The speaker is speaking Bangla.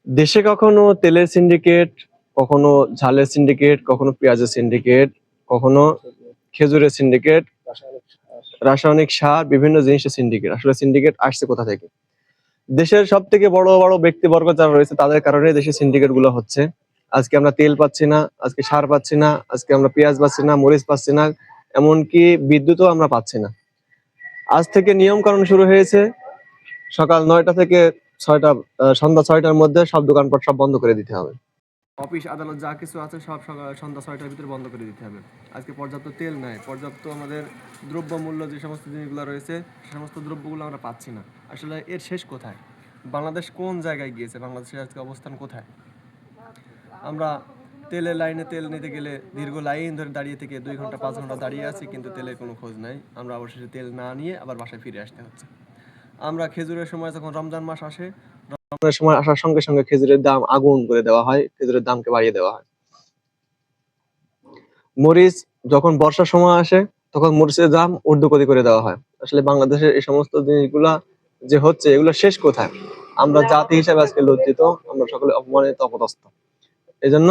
দেশে কখনো তেলের সিন্ডিকেট, কখনো ঝালের সিন্ডিকেট, কখনো পেঁয়াজের সিন্ডিকেট, কখনো খেজুরের সিন্ডিকেট, রাসায়নিক সার, বিভিন্ন জিনিসের সিন্ডিকেট। আসলে সিন্ডিকেট আসছে কোথা থেকে? দেশের সব থেকে বড় বড় ব্যক্তিবর্গ যারা রয়েছে তাদের কারণে দেশের সিন্ডিকেট গুলো হচ্ছে। আজকে আমরা তেল পাচ্ছি না, আজকে সার পাচ্ছি না, আজকে আমরা পেঁয়াজ পাচ্ছি না, মরিচ পাচ্ছি না, এমনকি বিদ্যুৎও আমরা পাচ্ছি না। আজ থেকে নিয়ম কানুন শুরু হয়েছে। সকাল ৯টা থেকে ৬টা, সন্ধ্যা ৬টার মধ্যে সব দোকানপাট সব বন্ধ করে দিতে হবে। অফিস আদালত যা কিছু আছে সব সকাল সন্ধ্যা ৬টার ভিতরে বন্ধ করে দিতে হবে। আজকে পর্যাপ্ত তেল নাই, পর্যাপ্ত আমাদের দ্রব্যমূল্য যে সমস্ত জিনিসগুলো রয়েছে সে সমস্ত দ্রব্যগুলো আমরা পাচ্ছি না। আসলে এর শেষ কোথায়? বাংলাদেশ কোন জায়গায় গিয়েছে? বাংলাদেশের আজকে অবস্থান কোথায়? আমরা তেলের লাইনে তেল নিতে গেলে দীর্ঘ লাইন ধরে দাঁড়িয়ে থেকে ২ ঘন্টা ৫ ঘন্টা দাঁড়িয়ে আছি, কিন্তু তেলের কোনো খোঁজ নাই। আমরা অবশেষে তেল না নিয়ে আবার বাসায় ফিরে আসতে হচ্ছে। আমরা খেজুরের সময় যখন রমজান মাস আসে, রমজানের সময় আসার সঙ্গে সঙ্গে খেজুরের দাম আগুন করে দেওয়া হয়, খেজুরের দামকে বাড়িয়ে দেওয়া হয়। মরিচ যখন বর্ষার সময় আসে তখন মরিচের দাম ঊর্ধ্বগতি করে দেওয়া হয়। আসলে বাংলাদেশের এই সমস্ত জিনিসগুলা যে হচ্ছে এগুলো শেষ কোথায়? আমরা জাতি হিসেবে আজকে লজ্জিত, আমরা সকলে অপমানিত, অপদস্থ। এজন্য